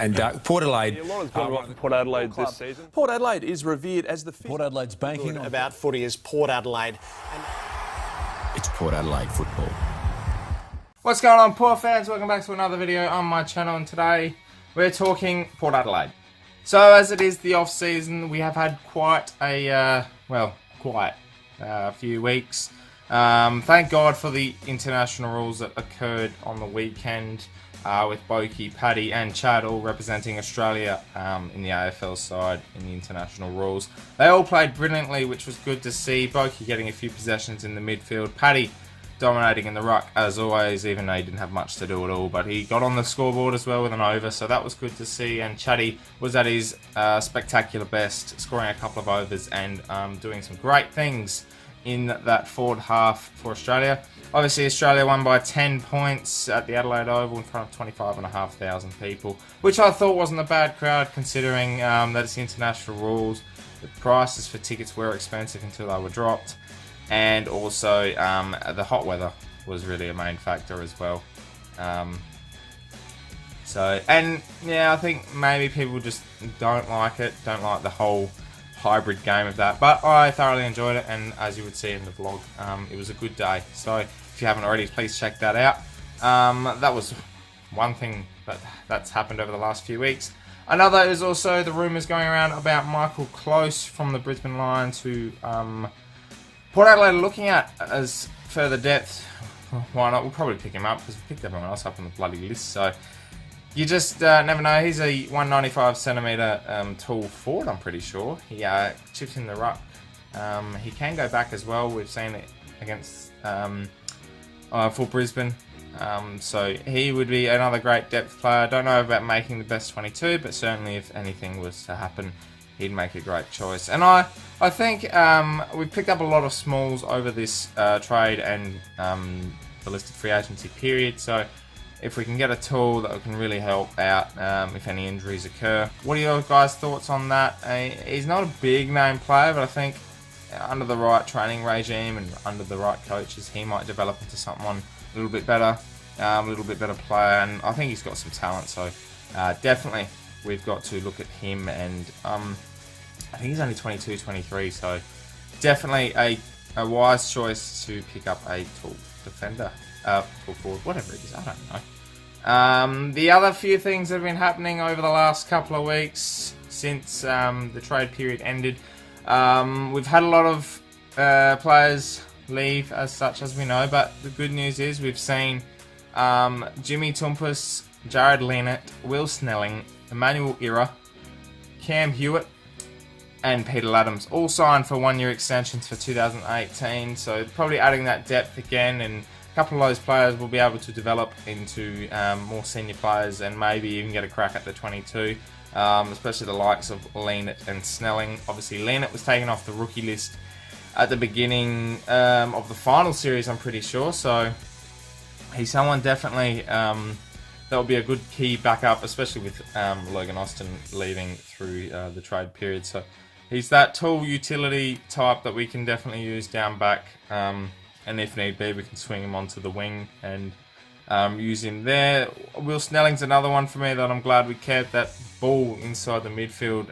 And Port Adelaide. A lot has gone right for Port Adelaide this season. Port Adelaide is revered as the Port Adelaide's banking on about footy is Port Adelaide. It's Port Adelaide football. What's going on, Port fans? Welcome back to another video on my channel, and today we're talking Port Adelaide. So as it is the off season, we have had quite a few weeks. Thank God for the international rules that occurred on the weekend, with Boki, Paddy and Chad all representing Australia in the AFL side in the international rules. They all played brilliantly, which was good to see. Boki getting a few possessions in the midfield. Paddy dominating in the ruck as always, even though he didn't have much to do at all. But he got on the scoreboard as well with an over, so that was good to see. And Chaddy was at his spectacular best, scoring a couple of overs and doing some great things in that forward half for Australia. Obviously, Australia won by 10 points at the Adelaide Oval in front of 25,500 people, which I thought wasn't a bad crowd considering that it's the international rules. The prices for tickets were expensive until they were dropped, and also the hot weather was really a main factor as well. I think maybe people just don't like it, don't like the whole hybrid game of that, but I thoroughly enjoyed it, and as you would see in the vlog, it was a good day. So if you haven't already, please check that out. That was one thing that's happened over the last few weeks. Another is also the rumours going around about Michael Close from the Brisbane Lions, who Port Adelaide are looking at as further depth. Why not? We'll probably pick him up because we picked everyone else up on the bloody list, so you just never know. He's a 195 centimetre tall forward, I'm pretty sure. He chips in the ruck. He can go back as well. We've seen it against for Brisbane. So he would be another great depth player. I don't know about making the best 22, but certainly if anything was to happen, he'd make a great choice. And I think we've picked up a lot of smalls over this trade and the listed free agency period. So if we can get a tool that can really help out if any injuries occur. What are your guys' thoughts on that? He's not a big name player, but I think under the right training regime and under the right coaches, he might develop into someone a little bit better player, and I think he's got some talent. So definitely we've got to look at him, and I think he's only 22, 23, so definitely a wise choice to pick up a tall defender. Tall forward, whatever it is, I don't know. The other few things that have been happening over the last couple of weeks since the trade period ended. We've had a lot of players leave as such, as we know, but the good news is we've seen Jimmy Toumpas, Jared Leonard, Will Snelling, Emmanuel Ira, Cam Hewitt and Peter Adams all signed for one-year extensions for 2018, so probably adding that depth again, and a couple of those players will be able to develop into more senior players and maybe even get a crack at the 22, especially the likes of Leonard and Snelling. Obviously Leonard was taken off the rookie list at the beginning of the final series, I'm pretty sure, so he's someone definitely that will be a good key backup, especially with Logan Austin leaving through the trade period. So he's that tall utility type that we can definitely use down back, and if need be, we can swing him onto the wing and use him there. Will Snelling's another one for me that I'm glad we kept. That ball inside the midfield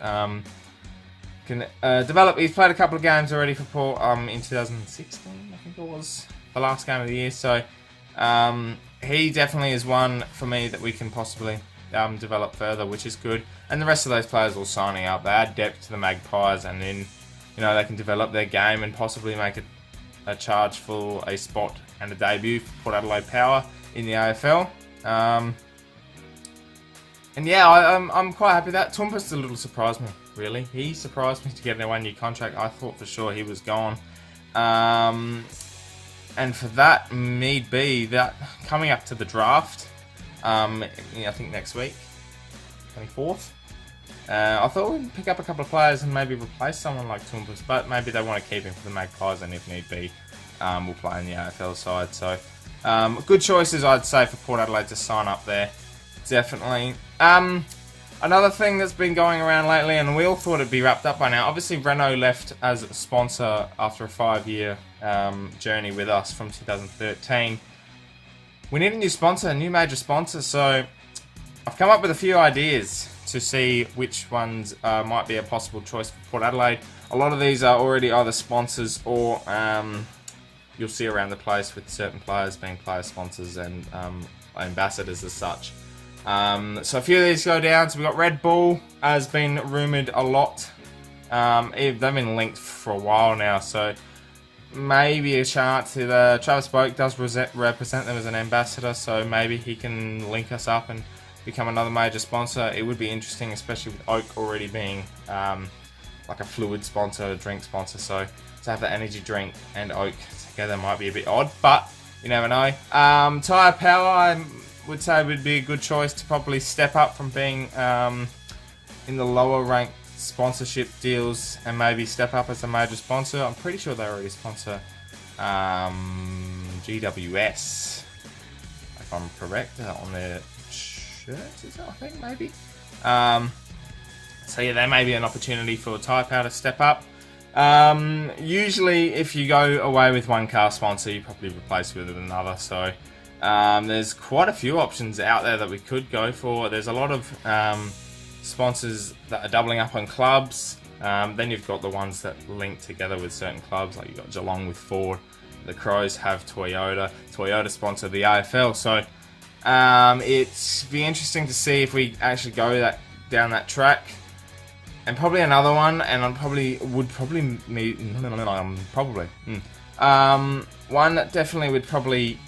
can develop. He's played a couple of games already for Port in 2016, I think it was the last game of the year. So he definitely is one for me that we can possibly develop further, which is good. And the rest of those players all signing up. They add depth to the Magpies, and then they can develop their game and possibly make a charge for a spot and a debut for Port Adelaide Power in the AFL. And yeah, I'm quite happy with that. Toumpas a little surprised me, really. He surprised me to get a one-year contract. I thought for sure he was gone. And for that, need be that coming up to the draft, I think next week, 24th, I thought we'd pick up a couple of players and maybe replace someone like Toumpas, but maybe they want to keep him for the Magpies, and if need be, we'll play in the AFL side. So good choices, I'd say, for Port Adelaide to sign up there, definitely. Another thing that's been going around lately, and we all thought it'd be wrapped up by now, obviously Renault left as a sponsor after a 5-year journey with us from 2013. We need a new sponsor, a new major sponsor, so I've come up with a few ideas to see which ones might be a possible choice for Port Adelaide. A lot of these are already either sponsors or you'll see around the place with certain players being player sponsors and ambassadors as such. So a few of these go down. So we've got Red Bull has been rumoured a lot. They've been linked for a while now, so maybe a chance that Travis Boak does represent them as an ambassador, so maybe he can link us up and become another major sponsor. It would be interesting, especially with Oak already being like a fluid sponsor, a drink sponsor, so to have the energy drink and Oak together might be a bit odd, but you never know. Tyre Power, I would say, would be a good choice to probably step up from being in the lower ranked sponsorship deals and maybe step up as a major sponsor. I'm pretty sure they already sponsor GWS, if I'm correct, on their shirts, is it, I think, maybe. So yeah, there may be an opportunity for Tyre Power to step up. Usually if you go away with one car sponsor, you probably replace with another, so there's quite a few options out there that we could go for. There's a lot of sponsors that are doubling up on clubs. Then you've got the ones that link together with certain clubs, like you've got Geelong with Ford, the Crows have Toyota sponsor the AFL, so it'd be interesting to see if we actually go down that track. And probably another one, and one that definitely would probably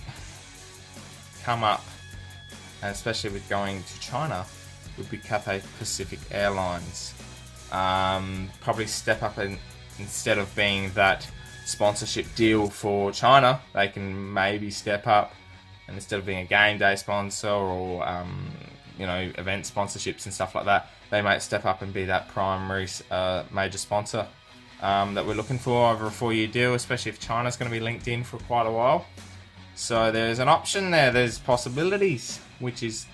come up, and especially with going to China, would be Cathay Pacific Airlines. Probably step up, and instead of being that sponsorship deal for China, they can maybe step up, and instead of being a game day sponsor or event sponsorships and stuff like that, they might step up and be that primary major sponsor that we're looking for over a 4-year deal, especially if China's going to be linked in for quite a while. So there's an option there, there's possibilities, which is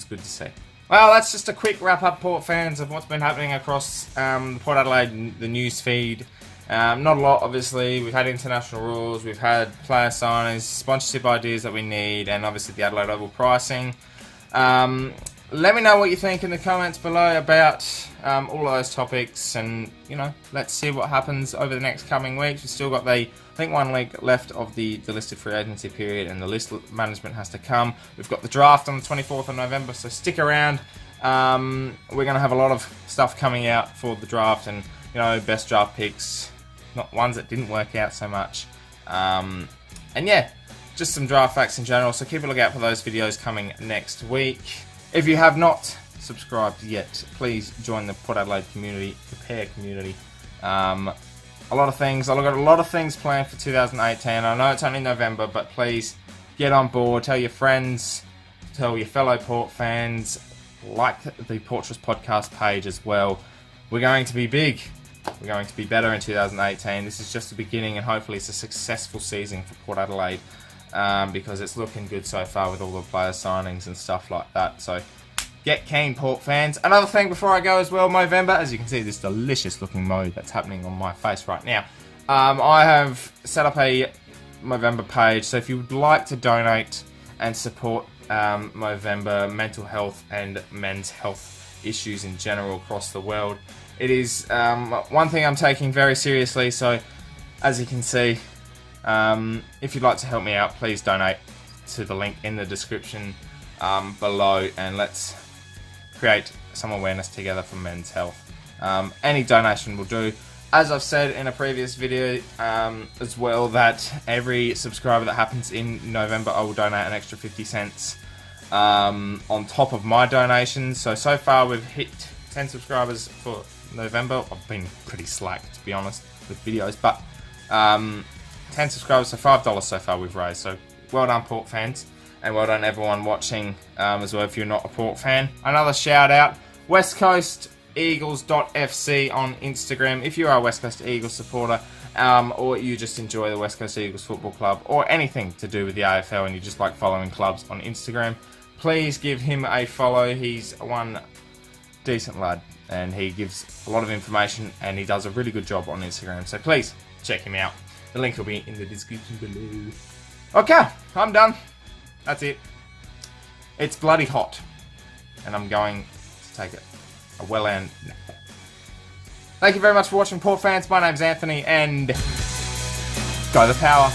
good to see. Well, that's just a quick wrap up, Port fans, of what's been happening across the Port Adelaide, the news feed. Not a lot, obviously. We've had international rules, we've had player signings, sponsorship ideas that we need, and obviously the Adelaide Oval pricing. Let me know what you think in the comments below about all of those topics, and let's see what happens over the next coming weeks. We've still got I think 1 week left of the delisted free agency period, and the list management has to come. We've got the draft on the 24th of November, so stick around. We're going to have a lot of stuff coming out for the draft, and best draft picks, not ones that didn't work out so much, and yeah, just some draft facts in general, so keep a lookout for those videos coming next week. If you have not subscribed yet, please join the Port Adelaide community, the pair community. I've got a lot of things planned for 2018. I know it's only November, but please get on board. Tell your friends, tell your fellow Port fans, like the Portress podcast page as well. We're going to be big. We're going to be better in 2018. This is just the beginning, and hopefully it's a successful season for Port Adelaide. Because it's looking good so far with all the player signings and stuff like that. So get keen, Port fans. Another thing before I go as well, Movember, as you can see, this delicious looking mode that's happening on my face right now. I have set up a Movember page, so if you would like to donate and support Movember mental health and men's health issues in general across the world, it is one thing I'm taking very seriously. So as you can see, if you'd like to help me out, please donate to the link in the description below, and let's create some awareness together for men's health. Any donation will do. As I've said in a previous video as well, that every subscriber that happens in November, I will donate an extra 50 cents on top of my donations. So far we've hit 10 subscribers for November. I've been pretty slack, to be honest, with videos, but 10 subscribers, so $5 so far we've raised. So well done, Port fans, and well done everyone watching as well if you're not a Port fan. Another shout out, West Coast Eagles.fc on Instagram. If you are a West Coast Eagles supporter, or you just enjoy the West Coast Eagles Football Club, or anything to do with the AFL and you just like following clubs on Instagram, please give him a follow. He's one decent lad, and he gives a lot of information, and he does a really good job on Instagram, so please check him out. The link will be in the description below. Okay, I'm done. That's it. It's bloody hot. and I'm going to take it a well-earned nap. Thank you very much for watching, Port fans. My name's Anthony, and go the power.